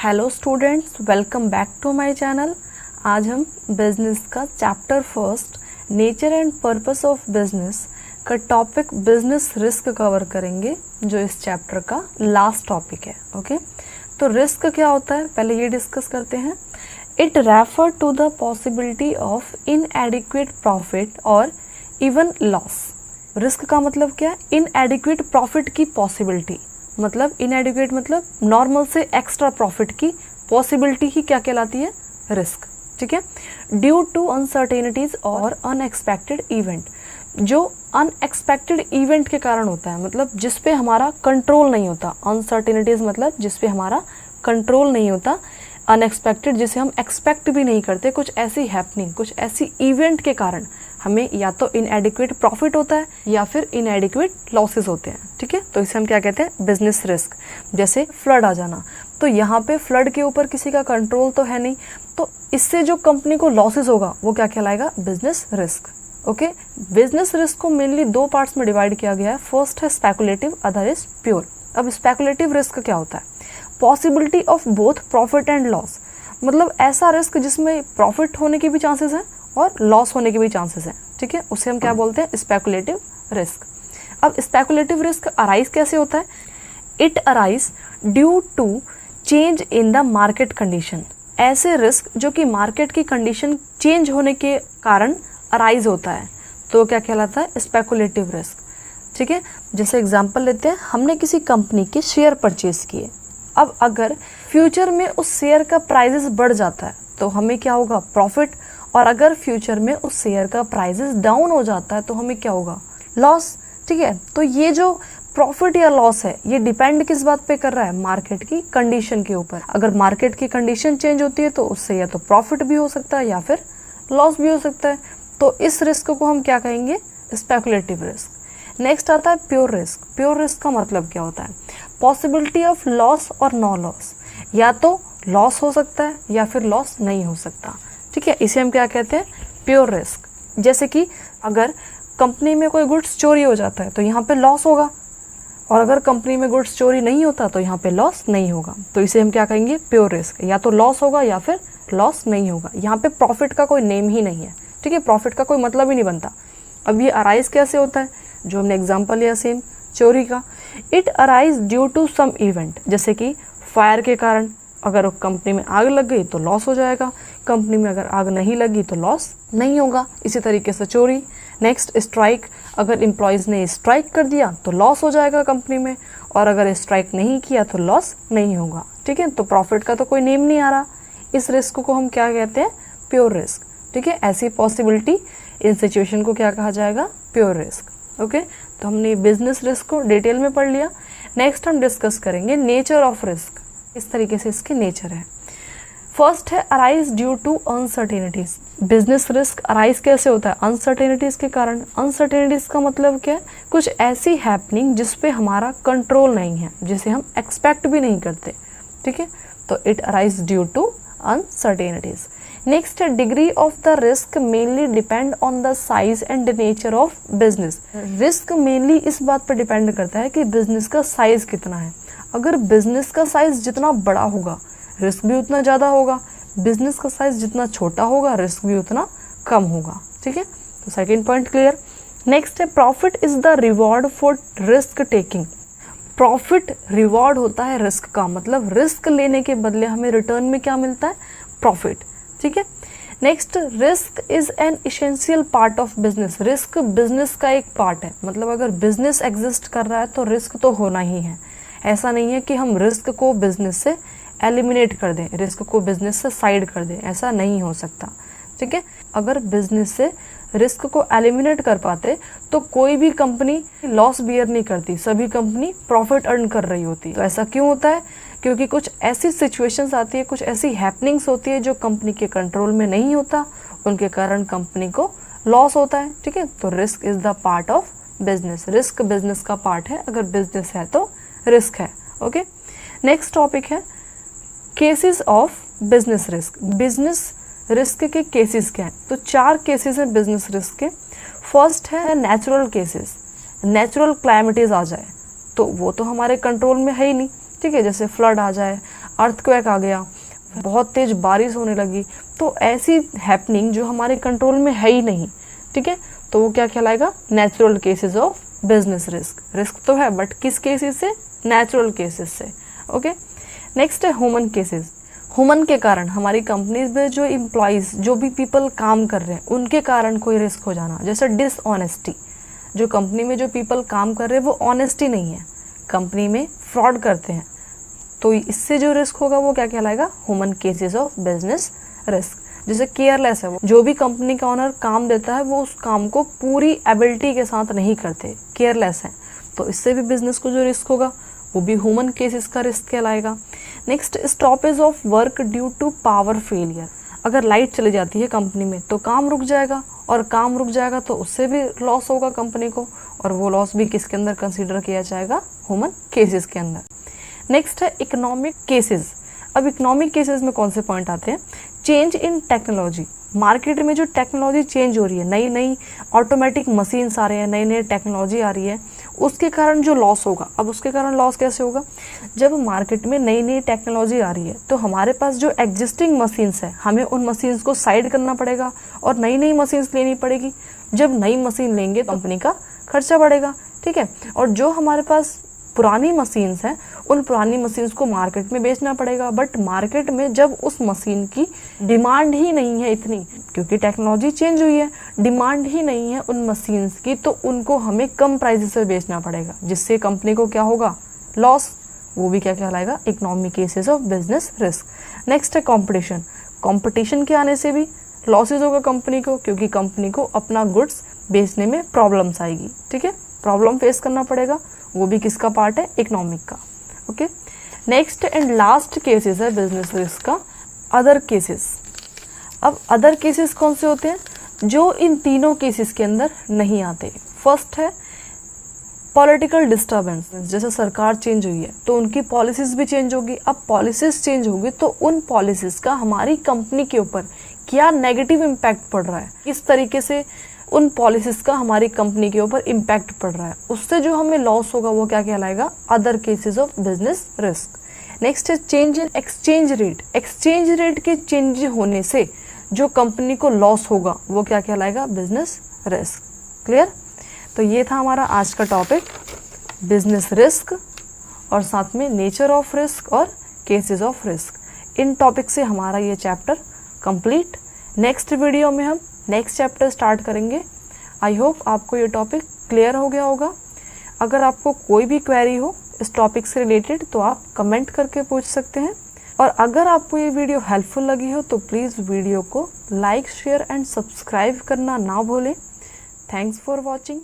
Hello students, welcome back to my channel. आज हम business का chapter first nature and purpose of business का topic business risk cover करेंगे, जो इस चैप्टर का लास्ट टॉपिक है। ओके, तो रिस्क क्या होता है पहले ये डिस्कस करते हैं। It refer to the possibility of inadequate profit और इवन लॉस। रिस्क का मतलब क्या है? इनएडिक्वेट प्रॉफिट की पॉसिबिलिटी, मतलब इनएडिक्वेट मतलब नॉर्मल से एक्स्ट्रा प्रॉफिट की पॉसिबिलिटी ही क्या कहलाती है? रिस्क। ठीक है, ड्यू टू अनसर्टेनिटीज और अनएक्सपेक्टेड इवेंट, जो अनएक्सपेक्टेड इवेंट के कारण होता है, मतलब जिस पे हमारा कंट्रोल नहीं होता। अनसर्टेनिटीज मतलब जिस पे हमारा कंट्रोल नहीं होता। अनएक्सपेक्टेड जिसे हम एक्सपेक्ट भी नहीं करते, कुछ ऐसी हैपनिंग, कुछ ऐसी इवेंट के कारण हमें या तो इनएडिक्वेट प्रॉफिट होता है या फिर इनएडिक्वेट लॉसेस होते हैं। ठीक है, तो इसे हम क्या कहते हैं? Business risk. जैसे फ्लड आ जाना, तो यहाँ पे फ्लड के ऊपर किसी का कंट्रोल तो है नहीं, तो इससे जो कंपनी को लॉसेस होगा वो क्या कहलाएगा? Business risk. Okay, business risk को मेनली दो पार्ट्स में डिवाइड किया गया है। फर्स्ट है स्पेकुलेटिव, अदर इज प्योर। अब स्पेकुलेटिव रिस्क क्या होता है? Possibility of both profit and loss, मतलब ऐसा रिस्क जिसमें प्रॉफिट होने के भी चांसेस हैं और लॉस होने के भी चांसेस हैं। ठीक है, उसे हम क्या बोलते हैं? Speculative risk. अब स्पेकुलेटिव रिस्क अराइज कैसे होता है? It arise due to change in the market condition. ऐसे रिस्क जो कि मार्केट की कंडीशन चेंज होने के कारण अराइज होता है, तो क्या कहलाता है? Speculative risk. ठीक है, जैसे एग्जांपल लेते हैं, हमने किसी कंपनी के शेयर परचेज किए। अब अगर फ्यूचर में उस शेयर का प्राइसेस बढ़ जाता है तो हमें क्या होगा? प्रॉफिट। और अगर फ्यूचर में उस शेयर का प्राइसेस डाउन हो जाता है तो हमें क्या होगा? लॉस। ठीक है, तो ये जो प्रॉफिट या लॉस है ये डिपेंड किस बात पे कर रहा है? मार्केट की कंडीशन के ऊपर। अगर मार्केट की कंडीशन चेंज होती है तो उससे या तो प्रॉफिट भी हो सकता है या फिर लॉस भी हो सकता है। तो इस रिस्क को हम क्या कहेंगे? Speculative risk. नेक्स्ट आता है प्योर रिस्क। प्योर रिस्क का मतलब क्या होता है? पॉसिबिलिटी ऑफ लॉस और नो लॉस, या तो लॉस हो सकता है या फिर लॉस नहीं हो सकता। ठीक है, इसे हम क्या कहते हैं? Pure risk. जैसे कि अगर कंपनी में कोई गुड्स चोरी हो जाता है तो यहाँ पे लॉस होगा, और अगर कंपनी में गुड्स चोरी नहीं होता तो यहाँ पे लॉस नहीं होगा। तो इसे हम क्या कहेंगे? Pure risk. या तो लॉस होगा या फिर लॉस नहीं होगा। यहाँ पे प्रॉफिट का कोई नेम ही नहीं है। ठीक है, प्रॉफिट का कोई मतलब ही नहीं बनता। अब ये अराइज कैसे होता है? जो हमने एग्जाम्पल लिया सेम चोरी का। It arise due to some event, जैसे कि फायर के कारण अगर कंपनी में आग लग गई तो लॉस हो जाएगा, कंपनी में अगर आग नहीं लगी तो लॉस नहीं होगा। इसी तरीके से चोरी। नेक्स्ट स्ट्राइक, अगर एम्प्लॉयज़ ने स्ट्राइक कर दिया तो लॉस हो जाएगा कंपनी में, और अगर स्ट्राइक नहीं किया तो लॉस नहीं होगा। ठीक है, तो प्रॉफिट का तो कोई नेम नहीं आ रहा। इस रिस्क को हम क्या कहते हैं? Pure risk. ठीक है, ऐसी पॉसिबिलिटी इन सिचुएशन को क्या कहा जाएगा? Pure risk. ओके, तो हमने बिजनेस रिस्क को डिटेल में पढ़ लिया। नेक्स्ट हम डिस्कस करेंगे नेचर ऑफ रिस्क। इस तरीके से इसके नेचर है। फर्स्ट है arise due to uncertainties. Business risk arise कैसे होता है? अनसर्टेनिटीज के कारण। अनसर्टेनिटीज का मतलब क्या है? कुछ ऐसी हैपनिंग जिस पे हमारा कंट्रोल नहीं है, जिसे हम एक्सपेक्ट भी नहीं करते। ठीक है, तो it arise due to uncertainties. Next है degree of the risk mainly depend on the size and nature of business. Risk mainly इस बात पर डिपेंड करता है कि बिजनेस का साइज कितना है। अगर बिजनेस का साइज जितना बड़ा होगा रिस्क भी उतना ज़्यादा होगा, बिजनेस का साइज जितना छोटा होगा रिस्क भी उतना कम होगा। ठीक है, तो सेकेंड पॉइंट क्लियर। नेक्स्ट है profit is the reward for risk taking. Profit reward होता है रिस्क का, मतलब रिस्क लेने के बदले हमें रिटर्न में क्या मिलता है? प्रॉफिट। ठीक है, next risk is an essential part of business. Risk business का एक पार्ट है, मतलब अगर बिजनेस एग्जिस्ट कर रहा है तो रिस्क तो होना ही है। ऐसा नहीं है कि हम रिस्क को बिजनेस से एलिमिनेट कर दें, रिस्क को बिजनेस से साइड कर दें, ऐसा नहीं हो सकता। ठीक है, अगर बिजनेस से रिस्क को एलिमिनेट कर पाते तो कोई भी कंपनी लॉस बियर नहीं करती, सभी कंपनी प्रॉफिट अर्न कर रही होती। तो ऐसा क्यों होता है? क्योंकि कुछ ऐसी सिचुएशंस आती है, कुछ ऐसी हैपनिंग्स होती है जो कंपनी के कंट्रोल में नहीं होता, उनके कारण कंपनी को लॉस होता है। ठीक है, तो risk is the part of business. Risk business का पार्ट है, अगर बिजनेस है तो रिस्क है। ओके, नेक्स्ट टॉपिक है cases of business risk. Business risk के केसेस क्या हैं? तो 4 केसेस हैं बिजनेस रिस्क के। फर्स्ट है नेचुरल केसेस। नेचुरल क्लाइमेटीज आ जाए तो वो तो हमारे कंट्रोल में है ही नहीं। ठीक है, जैसे फ्लड आ जाए, अर्थक्वेक आ गया, बहुत तेज बारिश होने लगी, तो ऐसी हैपनिंग जो हमारे कंट्रोल में है ही नहीं, ठीक है, तो वो क्या कहलाएगा, natural cases of business risk. Risk तो है बट किस केसेस से, नेचुरल केसेस से। ओके, नेक्स्ट है ह्यूमन केसेस। ह्यूमन के कारण, हमारी कंपनीज में जो एम्प्लॉयज, जो भी पीपल काम कर रहे हैं, उनके कारण कोई रिस्क हो जाना, जैसे डिसऑनेस्टी। जो कंपनी में जो पीपल काम कर रहे हैं वो ऑनेस्टी नहीं है, कंपनी में फ्रॉड करते हैं, तो इससे जो रिस्क होगा वो क्या कहलाएगा, human cases of business risk. जैसे केयरलेस है, वो जो भी कंपनी का ओनर काम देता है वो उस काम को पूरी एबिलिटी के साथ नहीं करते, केयरलेस है, तो इससे भी बिजनेस को जो रिस्क होगा वो भी ह्यूमन केसेस का रिस्क कहलाएगा। Next, stoppage of work due to power failure. अगर लाइट चली जाती है कंपनी में तो काम रुक जाएगा, और काम रुक जाएगा तो उससे भी लॉस होगा कंपनी को, और वो लॉस भी किसके अंदर कंसीडर किया जाएगा, ह्यूमन केसेस के अंदर। नेक्स्ट है इकोनॉमिक केसेस। अब इकोनॉमिक केसेस में कौन से पॉइंट आते हैं, चेंज इन टेक्नोलॉजी। मार्केट में जो टेक्नोलॉजी चेंज हो रही है, नई नई ऑटोमेटिक मशीन्स आ रहे हैं, नई नई टेक्नोलॉजी आ रही है, उसके कारण जो लॉस होगा। अब उसके कारण लॉस कैसे होगा, जब मार्केट में नई नई टेक्नोलॉजी आ रही है तो हमारे पास जो एग्जिस्टिंग मशीन्स है, हमें उन मशीन्स को साइड करना पड़ेगा और नई नई मशीन्स लेनी पड़ेगी। जब नई मशीन लेंगे तो कंपनी का खर्चा बढ़ेगा, ठीक है, और जो हमारे पास पुरानी मशीन्स हैं उन पुरानी मशीन्स को मार्केट में बेचना पड़ेगा, बट मार्केट में जब उस मशीन की डिमांड ही नहीं है इतनी, क्योंकि टेक्नोलॉजी चेंज हुई है, डिमांड ही नहीं है उन मशीन्स की, तो उनको हमें कम प्राइस से बेचना पड़ेगा, जिससे कंपनी को क्या होगा, लॉस। वो भी क्या कहलाएगा, economic cases of business risk. Next है कॉम्पिटिशन। कॉम्पिटिशन के आने से भी लॉसेज होगा कंपनी को, क्योंकि कंपनी को अपना गुड्स बेचने में प्रॉब्लम्स आएगी, ठीक है, प्रॉब्लम फेस करना पड़ेगा, वो भी किसका पार्ट है, इकोनॉमिक का। Okay, next and last cases है बिजनेस रिस्क का, अदर केसेस। अब अदर केसेस कौन से होते हैं, जो इन तीनों केसेस के अंदर नहीं आते। फर्स्ट है पॉलिटिकल डिस्टर्बेंस। जैसे सरकार चेंज हुई है तो उनकी पॉलिसीज भी चेंज होगी। अब पॉलिसीज चेंज होगी तो उन पॉलिसीज का हमारी कंपनी के ऊपर क्या नेगेटिव इम्पैक्ट पड़ रहा है, किस तरीके से उन पॉलिसीज का हमारी कंपनी के ऊपर इम्पैक्ट पड़ रहा है, उससे जो हमें लॉस होगा वो क्या कहलाएगा, other cases of business risk. Next है change in exchange rate. Exchange rate के चेंज होने से जो कंपनी को लॉस होगा वो क्या कहलाएगा, बिजनेस रिस्क। क्लियर। तो ये था हमारा आज का टॉपिक, बिजनेस रिस्क, और साथ में नेचर ऑफ रिस्क और cases of risk. In topic से हमारा ये चैप्टर कंप्लीट। नेक्स्ट वीडियो में हम नेक्स्ट चैप्टर स्टार्ट करेंगे। आई होप आपको ये टॉपिक क्लियर हो गया होगा। अगर आपको कोई भी क्वेरी हो इस टॉपिक से रिलेटेड तो आप कमेंट करके पूछ सकते हैं, और अगर आपको ये वीडियो हेल्पफुल लगी हो तो प्लीज़ वीडियो को लाइक, शेयर एंड सब्सक्राइब करना ना भूलें। Thanks for watching.